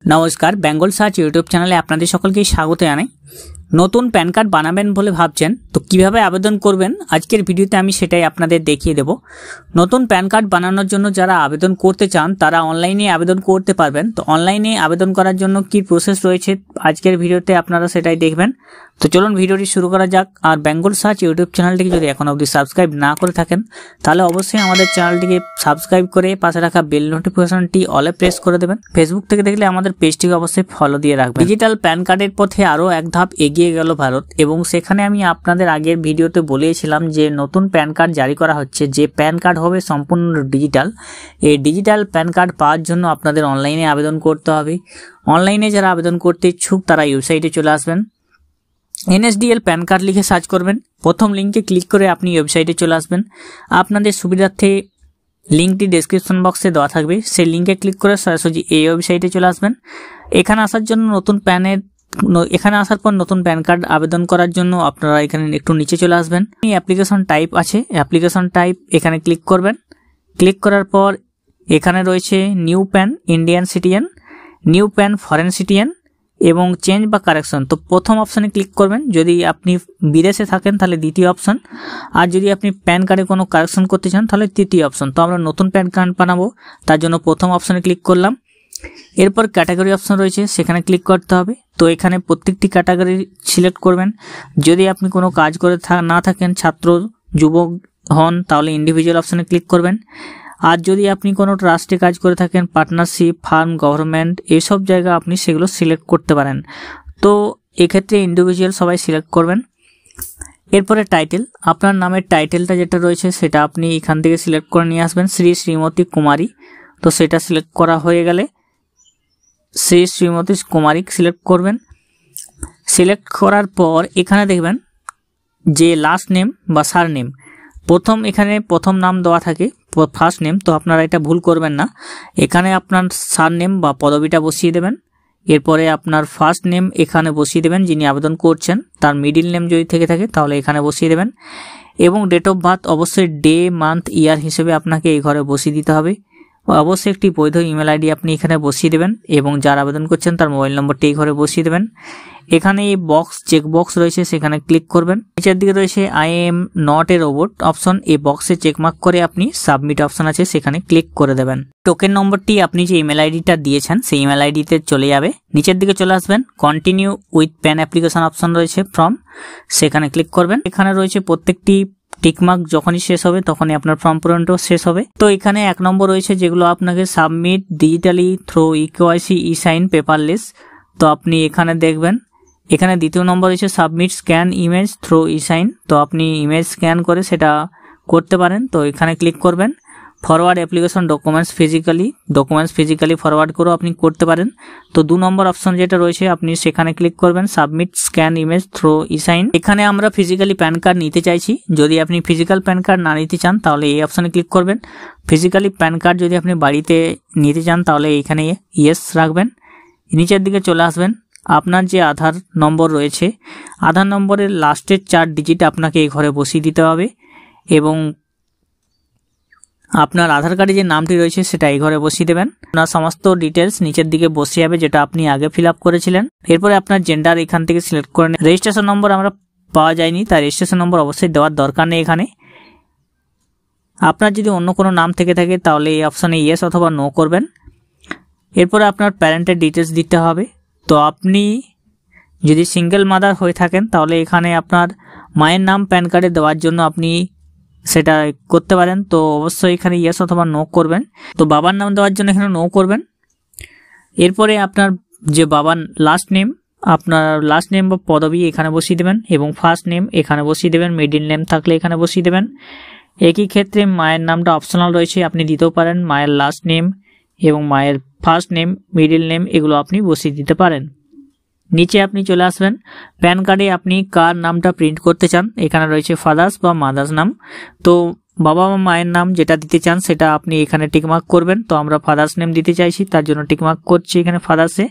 नमस्कार बेंगल सार्च यूट्यूब चैनले आपनादेर सकलके स्वागत जानाई। नतून पैन कार्ड बानाबेन बोले भाबछेन तो किभाबे आवेदन करबेन आजकेर भिडियोते आमी सेटाई आपनादेर देखिए देब। नतून पैन कार्ड बानानोर जोन्नो जारा आवेदन करते चान तारा अनलाइने आवेदन करते पारबेन। तो अनलाइने आवेदन करार जोन्नो कि प्रसेस रयेछे आजकेर भिडियोते आपनारा सेटाई देखबेन। तो चलुन भिडियोटी शुरू करा जाक। और बेंगल सार्च यूट्यूब चैनलटिके जोदि एखोनो अब्दि सबस्क्राइब ना करे थाकेन ताहले अवश्यई आमादेर चैनलटिके सबस्क्राइब करे पाशे राखा बेल नोटिफिकेशनटी अले प्रेस करे देबेन। फेसबुक थेके देखले आमादेर पेजटिके अवश्यई फलो दिये राखबेन। डिजिटल पैन कार्डेर पथे आरो एक धाप एगिয়ে গেল ভারত এবং সেখানে আমি আপনাদের আগের ভিডিওতে বলেছিলাম যে নতুন প্যান কার্ড জারি করা হচ্ছে, যে প্যান কার্ড হবে সম্পূর্ণ ডিজিটাল। এই ডিজিটাল প্যান কার্ড পাওয়ার জন্য আপনাদের অনলাইনে আবেদন করতে হবে। অনলাইনে যারা আবেদন করতে ইচ্ছুক তারা ওয়েবসাইটে চলে আসবেন, এনএসডিএল প্যান কার্ড লিখে সার্চ করবেন, প্রথম লিংকে ক্লিক করে আপনি ওয়েবসাইটে চলে আসবেন। আপনাদের সুবিধার্থে লিংকটি ডেসক্রিপশন বক্সে দেওয়া থাকবে, সেই লিংকে ক্লিক করে সরাসরি এই ওয়েবসাইটে চলে আসবেন। এখানে আসার জন্য এখানে আসার পর নতুন প্যান কার্ড আবেদন করার জন্য আপনারা এখানে একটু নিচে চলে আসবেন। অ্যাপ্লিকেশন টাইপ আছে, অ্যাপ্লিকেশন টাইপ এখানে ক্লিক করবেন। ক্লিক করার পর এখানে রয়েছে new pan Indian citizen, new pan foreign citizen এবং চেঞ্জ বা কারেকশন। তো প্রথম অপশানে ক্লিক করবেন, যদি আপনি বিদেশে থাকেন তাহলে দ্বিতীয় অপশন, আর যদি আপনি প্যান কার্ডে কোনো কারেকশন করতে চান তাহলে তৃতীয় অপশন। তো আমরা নতুন প্যান কার্ড বানাবো, তার জন্য প্রথম অপশানে ক্লিক করলাম। এরপর ক্যাটাগরি অপশন রয়েছে, সেখানে ক্লিক করতে হবে। তো এখানে প্রত্যেকটি ক্যাটাগরি সিলেক্ট করবেন। যদি আপনি কোনো কাজ করে না থাকেন, ছাত্র যুবক হন, তাহলে ইন্ডিভিজুয়াল অপশানে ক্লিক করবেন। আর যদি আপনি কোনো ট্রাস্টে কাজ করে থাকেন, পার্টনারশিপ, ফার্ম, গভর্নমেন্ট, এইসব জায়গা আপনি সেগুলো সিলেক্ট করতে পারেন। তো এক্ষেত্রে ইন্ডিভিজুয়াল সবাই সিলেক্ট করবেন। এরপরে টাইটেল, আপনার নামের টাইটেলটা যেটা রয়েছে সেটা আপনি এখান থেকে সিলেক্ট করে নিয়ে আসবেন, শ্রী শ্রীমতী কুমারী। তো সেটা সিলেক্ট করা হয়ে গেলে শ্রী শ্রীমতী কুমারী সিলেক্ট করবেন। সিলেক্ট করার পর এখানে দেখবেন যে লাস্ট নেম বা সার নেম, এখানে প্রথম নাম দেওয়া থাকে ফার্স্ট নেম, তো আপনারা এটা ভুল করবেন না। এখানে আপনার সার নেম বা পদবিটা বসিয়ে দেবেন। এরপরে আপনার ফার্স্ট নেম এখানে বসিয়ে দেবেন, যিনি আবেদন করছেন তার মিডিল নেম যদি থেকে থাকে তাহলে এখানে বসিয়ে দেবেন। এবং ডেট অফ বার্থ অবশ্যই ডে, মান্থ, ইয়ার হিসেবে আপনাকে এই ঘরে বসিয়ে দিতে হবে। অবশ্যই একটি বৈধ ইমেল আইডি আপনি এখানে বসিয়ে দেবেন এবং যার আবেদন করছেন তার মোবাইল নম্বরটি এই ঘরে বসিয়ে দেবেন। এখানে এই চেক বক্স রয়েছে, সেখানে ক্লিক করবেন। নিচের দিকে রয়েছে I am not a robot option, এই বক্সে চেকমার্ক করে আপনি সাবমিট অপশন আছে সেখানে ক্লিক করে দেবেন। টোকেন নম্বরটি আপনি যে ইমেল আইডিটা দিয়েছেন সেই ইমেল আইডিতে চলে যাবে। নিচের দিকে চলে আসবেন, continue with pan application option রয়েছে ফর্ম, সেখানে ক্লিক করবেন। এখানে রয়েছে প্রত্যেকটি টিকমার্ক যখনই শেষ হবে তখনই আপনার ফর্ম পূরণটাও শেষ হবে। তো এখানে 1 নম্বর রয়েছে যেগুলো আপনাকে submit digitally through eKYC e sign paperless, তো আপনি এখানে দেখবেন। এখানে দ্বিতীয় নম্বর রয়েছে submit scan image through e sign, তো আপনি ইমেজ স্ক্যান করে সেটা করতে পারেন। তো এখানে ক্লিক করবেন। Forward application documents physically forward করেও আপনি করতে পারেন। তো 2 নম্বর অপশন যেটা রয়েছে আপনি সেখানে ক্লিক করবেন, submit scan image through e sign. এখানে আমরা ফিজিক্যালি প্যান কার্ড নিতে চাইছি, যদি আপনি ফিজিক্যাল প্যান কার্ড না নিতে চান তাহলে এই অপশনে ক্লিক করবেন। ফিজিক্যালি প্যান কার্ড যদি আপনি বাড়িতে নিতে চান তাহলে এখানে ইয়েস রাখবেন। নিচের দিকে চলে আসবেন, আপনার যে আধার নম্বর রয়েছে আধার নম্বরের লাস্টের 4 ডিজিট আপনাকে এই ঘরে বসিয়ে দিতে হবে এবং আপনার আধার কার্ডে যে নামটি রয়েছে সেটা এই ঘরে বসিয়ে দেবেন। আপনার সমস্ত ডিটেলস নিচের দিকে বসে যাবে যেটা আপনি আগে ফিল আপ করেছিলেন। এরপরে আপনার জেন্ডার এখান থেকে সিলেক্ট করে নেন। রেজিস্ট্রেশন নম্বর আমরা পাওয়া যায়নি, তাই রেজিস্ট্রেশন নম্বর অবশ্যই দেওয়ার দরকার নেই এখানে। আপনার যদি অন্য কোনো নাম থেকে থাকে তাহলে এই অপশানে ইয়েস অথবা নো করবেন। এরপরে আপনার প্যারেন্টের ডিটেলস দিতে হবে। তো আপনি যদি সিঙ্গেল মাদার হয়ে থাকেন তাহলে এখানে আপনার মায়ের নাম প্যান কার্ডে দেওয়ার জন্য আপনি সেটা করতে পারেন। তো অবশ্যই এখানে ইয়েস অথবা নো করবেন। তো বাবার নাম দেওয়ার জন্য এখানে নো করবেন। এরপরে আপনার যে বাবার লাস্ট নেম, আপনার লাস্ট নেম বা পদবি এখানে বসিয়ে দেবেন এবং ফার্স্ট নেম এখানে বসিয়ে দেবেন, মিডিল নেম থাকলে এখানে বসিয়ে দেবেন। একই ক্ষেত্রে মায়ের নামটা অপশনাল রয়েছে, আপনি দিতেও পারেন। মায়ের লাস্ট নেম এবং মায়ের ফার্স্ট নেম, মিডিল নেম এগুলো আপনি বসিয়ে দিতে পারেন। নিচে আপনি চলে আসবেন, প্যান কার্ডে আপনি কার নামটা প্রিন্ট করতে চান, এখানে রয়েছে ফাদার্স বা মাদার্স নাম। তো বাবা বা মায়ের নাম যেটা দিতে চান সেটা আপনি এখানে টিকমার্ক করবেন। তো আমরা ফাদার্স নেম দিতে চাইছি, তার জন্য টিকমার্ক করছি এখানে ফাদার্সে।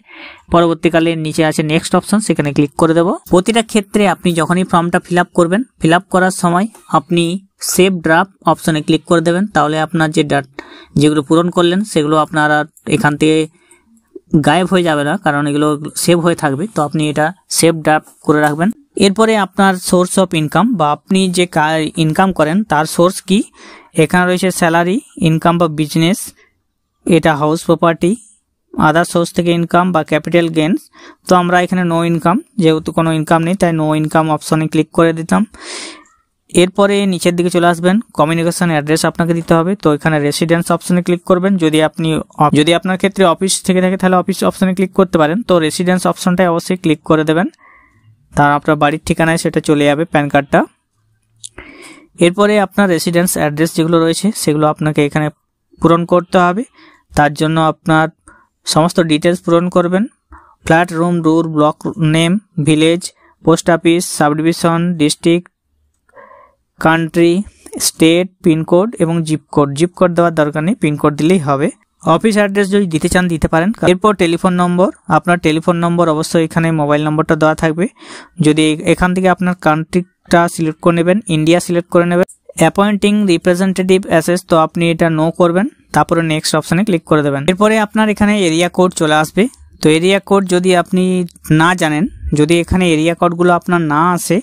পরবর্তীকালে নিচে আছে নেক্সট অপশন, সেখানে ক্লিক করে দেব। প্রতিটা ক্ষেত্রে আপনি যখনই ফর্মটা ফিল আপ করবেন, ফিল আপ করার সময় আপনি সেভ ড্রাফট অপশনে ক্লিক করে দেবেন। তাহলে আপনার যেগুলো পূরণ করলেন সেগুলো আপনারা এখান থেকে গায়েব হয়ে যাবে না, কারণ এগুলো সেভ হয়ে থাকবে। তো আপনি এটা সেভ ড্রাফট করে রাখবেন। এরপরে আপনার সোর্স অফ ইনকাম বা আপনি যে ইনকাম করেন তার সোর্স কি, এখানে রয়েছে স্যালারি, ইনকাম বা বিজনেস, এটা হাউস প্রপার্টি, আদার সোর্স থেকে ইনকাম বা ক্যাপিটাল গেইনস। তো আমরা এখানে নো ইনকাম, যেহেতু কোনো ইনকাম নেই তাই নো ইনকাম অপশনে ক্লিক করে দিতাম। এরপরে নিচের দিকে চলে আসবেন, কমিউনিকেশন অ্যাড্রেস আপনাকে দিতে হবে। তো এখানে রেসিডেন্স অপশনে ক্লিক করবেন। যদি আপনার ক্ষেত্রে অফিস থেকে থাকে তাহলে অফিস অপশনে ক্লিক করতে পারেন। তো রেসিডেন্স অপশনটাই অবশ্যই ক্লিক করে দেবেন, তার আপনার বাড়ির ঠিকানায় সেটা চলে যাবে প্যান কার্ডটা। এরপরে আপনার রেসিডেন্স অ্যাড্রেস যেগুলো রয়েছে সেগুলো আপনাকে এখানে পূরণ করতে হবে। তার জন্য আপনার সমস্ত ডিটেলস পূরণ করবেন, flat, room, door, block name, village, post office, subdivision, district, country, state, pincode এবং জিপ কোড দেওয়ার দরকার নেই, পিনকোড দিলেই হবে। অফিস অ্যাড্রেস যদি দিতে চান দিতে পারেন। এরপর টেলিফোন নম্বর, আপনার টেলিফোন নম্বর অবশ্যই এখানে মোবাইল নম্বরটা দেওয়া থাকবে। যদি এখান থেকে আপনার কান্ট্রিটা সিলেক্ট করে নেবেন, ইন্ডিয়া সিলেক্ট করে নেবেন। অ্যাপয়েন্টিং রিপ্রেজেন্টেটিভ অ্যাসেস, তো আপনি এটা নো করবেন, তারপরে নেক্সট অপশনে ক্লিক করে দেবেন। এরপরে আপনার এখানে এরিয়া কোড চলে আসবে। তো এরিয়া কোড যদি আপনি না জানেন, যদি এখানে এরিয়া কোডগুলো আপনার না আসে,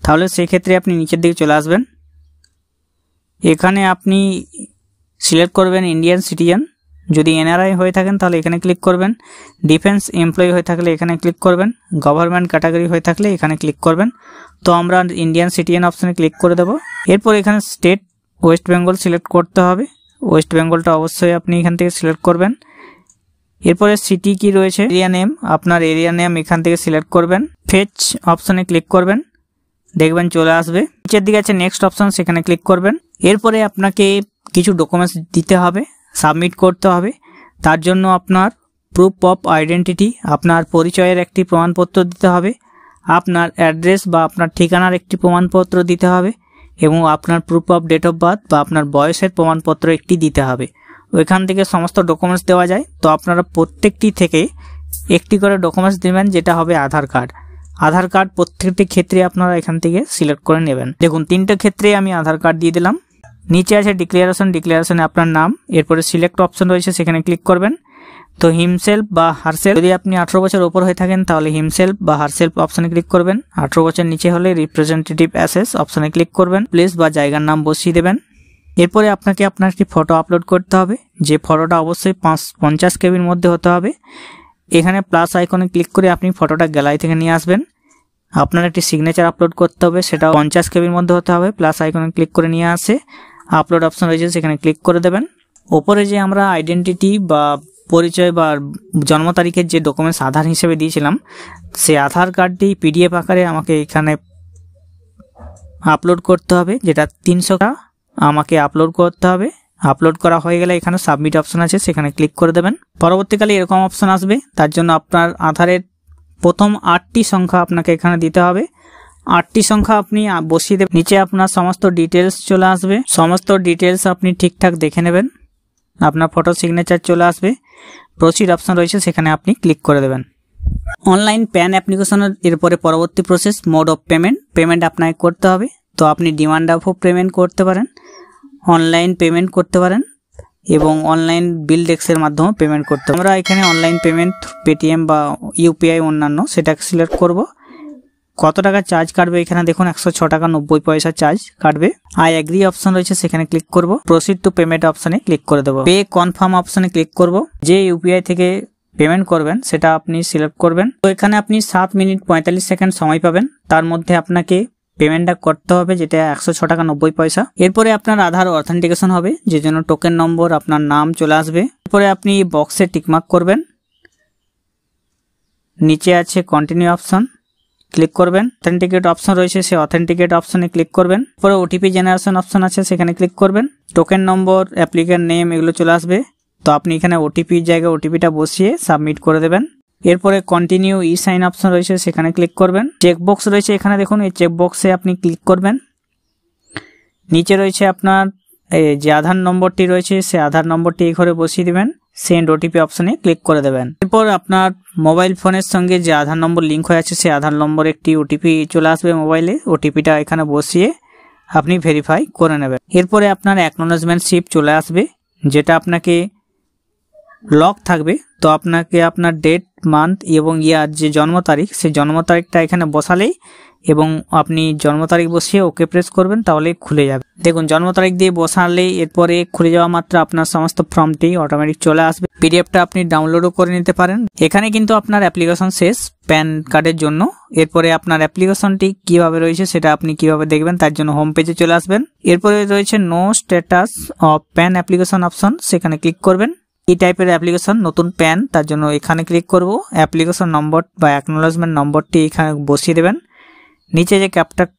তাহলে সেক্ষেত্রে আপনি নিচের দিকে চলে আসবেন। এখানে আপনি সিলেক্ট করবেন ইন্ডিয়ান সিটিজেন, যদি এনআরআই হয়ে থাকেন তাহলে এখানে ক্লিক করবেন। ডিফেন্স এমপ্লয়ি হয়ে থাকলে এখানে ক্লিক করবেন। গভর্নমেন্ট ক্যাটাগরি হয়ে থাকলে এখানে ক্লিক করবেন। তো আমরা ইন্ডিয়ান সিটিজেন অপশনে ক্লিক করে দেব। এরপর এখানে স্টেট ওয়েস্ট বেঙ্গল সিলেক্ট করতে হবে, ওয়েস্ট বেঙ্গলটা অবশ্যই আপনি এখান থেকে সিলেক্ট করবেন। এরপরে সিটি কি রয়েছে, এরিয়া নেম, আপনার এরিয়া নেম এখান থেকে সিলেক্ট করবেন। ফেচ অপশনে ক্লিক করবেন, দেখবেন চলে আসবে। নিচের দিকে আছে নেক্সট অপশন, সেখানে ক্লিক করবেন। এরপরে আপনাকে কিছু ডকুমেন্টস দিতে হবে, সাবমিট করতে হবে। তার জন্য আপনার প্রুফ অফ আইডেন্টিটি, আপনার পরিচয়ের একটি প্রমাণপত্র দিতে হবে, আপনার অ্যাড্রেস বা আপনার ঠিকানার একটি প্রমাণপত্র দিতে হবে এবং আপনার proof of date of birth বা আপনার বয়সের প্রমাণপত্র একটি দিতে হবে। ওইখান থেকে সমস্ত ডকুমেন্টস দেওয়া যায়। তো আপনারা প্রত্যেকটি থেকে একটি করে ডকুমেন্টস দেবেন, যেটা হবে আধার কার্ড। আধার কার্ড প্রত্যেকটি ক্ষেত্রে আপনারা এখান থেকে সিলেক্ট করে নেবেন। দেখুন 3টে ক্ষেত্রে আমি আধার কার্ড দিয়ে দিলাম। নিচে আছে ডিক্লারেশনে আপনার নাম, এরপরে সিলেক্ট অপশন রয়েছে, সেখানে ক্লিক করবেন। তো হিমসেলফ বা হারসেলফ, যদি আপনি 18 বছর ওপর হয়ে থাকেন তাহলে হিমসেলফ বা হারসেলফ অপশনে ক্লিক করবেন। 18 বছর নিচে হলে রিপ্রেজেন্টেটিভ অ্যাসেস অপশনে ক্লিক করবেন। প্লেস বা জায়গার নাম বসিয়ে দেবেন। এরপরে আপনাকে আপনার একটি ফটো আপলোড করতে হবে, যে ফটোটা অবশ্যই 50 কেবির মধ্যে হতে হবে। এখানে প্লাস আইকনে ক্লিক করে আপনি ফটোটা গ্যালারি থেকে নিয়ে আসবেন। আপনার একটি সিগনেচার আপলোড করতে হবে, সেটা 50 কেবির মধ্যে হতে হবে। প্লাস আইকনে ক্লিক করে নিয়ে আসে আপলোড অপশন রয়েছে, সেখানে ক্লিক করে দেবেন। ওপরে যে আমরা আইডেন্টিটি বা পরিচয় বা জন্ম তারিখের যে ডকুমেন্টস আধার হিসেবে দিয়েছিলাম, সেই আধার কার্ডটি পিডিএফ আকারে আমাকে এখানে আপলোড করতে হবে, যেটা 300টা আমাকে আপলোড করতে হবে। আপলোড করা হয়ে গেলে এখানে সাবমিট অপশন আছে, সেখানে ক্লিক করে দেবেন। পরবর্তীকালে এরকম অপশন আসবে, তার জন্য আপনার আধারের প্রথম 8টি সংখ্যা আপনাকে এখানে দিতে হবে। 8টি সংখ্যা আপনি বসিয়ে দেবেন। নিচে আপনার সমস্ত ডিটেলস চলে আসবে, সমস্ত ডিটেলস আপনি ঠিকঠাক দেখে নেবেন। আপনার ফটো সিগনেচার চলে আসবে, প্রসিড অপশন রয়েছে, সেখানে আপনি ক্লিক করে দেবেন। অনলাইন প্যান অ্যাপ্লিকেশনের এরপরে পরবর্তী প্রসেস মোড অফ পেমেন্ট আপনাকে করতে হবে। তো আপনি ডিমান্ড ড্রাফটও পেমেন্ট করতে পারেন, অনলাইন পেমেন্ট করতে পারেন এবং অনলাইন বিল ডেস্কের মাধ্যমে পেমেন্ট করতে পারেন। আমরা এখানে অনলাইন পেমেন্ট পেটিএম বা ইউপিআই অন্যান্য সেটাকে সিলেক্ট করব। কত টাকা চার্জ কাটবে এখানে দেখুন 106 টাকা 90 পয়সা চার্জ কাটবে। আই এগ্রি অপশন রয়েছে, সেখানে ক্লিক করব। প্রসিড টু পেমেন্ট অপশনে ক্লিক করে দেবো। পে কনফার্ম অপশনে ক্লিক করব। যে ইউপিআই থেকে পেমেন্ট করবেন সেটা আপনি সিলেক্ট করবেন। তো এখানে আপনি 7 মিনিট 45 সেকেন্ড সময় পাবেন, তার মধ্যে আপনাকে পেমেন্টটা করতে হবে, যেটা 106 টাকা 90 পয়সা। এরপরে আপনার আধার অথেন্টিকেশন হবে, যে জন্য টোকেন নম্বর, আপনার নাম চলে আসবে। এরপরে আপনি বক্সে টিকমার্ক করবেন। নিচে আছে কন্টিনিউ অপশন, ক্লিক করবেন। অথেন্টিকেট অপশন রয়েছে, সেই অথেন্টিকেট অপশনে ক্লিক করবেন। পরে ওটিপি জেনারেশন অপশন আছে, সেখানে ক্লিক করবেন। টোকেন নম্বর, অ্যাপ্লিকেন্ট নেম এগুলো চলে আসবে। তো আপনি এখানে ওটিপির জায়গায় ওটিপিটা বসিয়ে সাবমিট করে দেবেন। এরপরে কন্টিনিউ ই সাইন অপশন রয়েছে, সেখানে ক্লিক করবেন। চেকবক্স রয়েছে এখানে দেখুন, এই চেকবক্সে আপনি ক্লিক করবেন। নিচে রয়েছে আপনার যে আধার নম্বরটি রয়েছে, সেই আধার নম্বরটি এই ঘরে বসিয়ে দিবেন। সেন্ড ওটিপি অপশনে ক্লিক করে দেবেন। এরপর আপনার মোবাইল ফোনের সঙ্গে যে আধার নম্বর লিঙ্ক হয়ে আছে, সেই আধার নম্বর একটি ওটিপি চলে আসবে মোবাইলে। ওটিপিটা এখানে বসিয়ে আপনি ভেরিফাই করে নেবেন। এরপরে আপনার অ্যাকনোলেজমেন্ট স্লিপ চলে আসবে, যেটা আপনাকে লক থাকবে। তো আপনাকে আপনার ডেট, মান্থ এবং ইয়ার যে জন্ম তারিখ, সেই জন্ম তারিখটা এখানে বসালেই এবং আপনি জন্ম তারিখ বসিয়ে ওকে প্রেস করবেন, তাহলে খুলে যাবে। দেখুন জন্ম তারিখ দিয়ে বসালেই এরপরে খুলে যাওয়া মাত্র আপনার সমস্ত ফর্মটি অটোমেটিক চলে আসবে। পিডিএফটা আপনি ডাউনলোডও করে নিতে পারেন। এখানে কিন্তু আপনার অ্যাপ্লিকেশন শেষ প্যান কার্ডের জন্য। এরপরে আপনার অ্যাপ্লিকেশনটি কিভাবে রয়েছে সেটা আপনি কিভাবে দেখবেন, তার জন্য হোম পেজে চলে আসবেন। এরপরে রয়েছে know status of PAN application option, সেখানে ক্লিক করবেন। এই টাইপের অ্যাপ্লিকেশন নতুন প্যান, তার জন্য এখানে ক্লিক করব। অ্যাপ্লিকেশন নম্বর বা অ্যাকনোলেজমেন্ট নম্বরটি এখানে বসিয়ে দেবেন। নিচে যে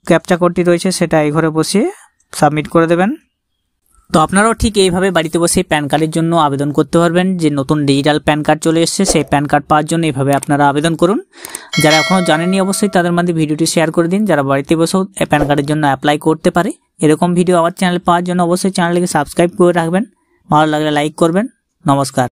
ক্যাপচা কোডটি রয়েছে সেটা এই ঘরে বসিয়ে সাবমিট করে দেবেন। তো আপনারাও ঠিক এইভাবে বাড়িতে বসে প্যান কার্ডের জন্য আবেদন করতে পারবেন। যে নতুন ডিজিটাল প্যান কার্ড চলে এসেছে, সেই প্যান কার্ড পাওয়ার জন্য এইভাবে আপনারা আবেদন করুন। যারা এখনও জানেননি অবশ্যই তাদের মধ্যে ভিডিওটি শেয়ার করে দিন, যারা বাড়িতে বসেও প্যান কার্ডের জন্য অ্যাপ্লাই করতে পারে। এরকম ভিডিও আমার চ্যানেলে পাওয়ার জন্য অবশ্যই চ্যানেলটিকে সাবস্ক্রাইব করে রাখবেন। ভালো লাগলে লাইক করবেন। নমস্কার।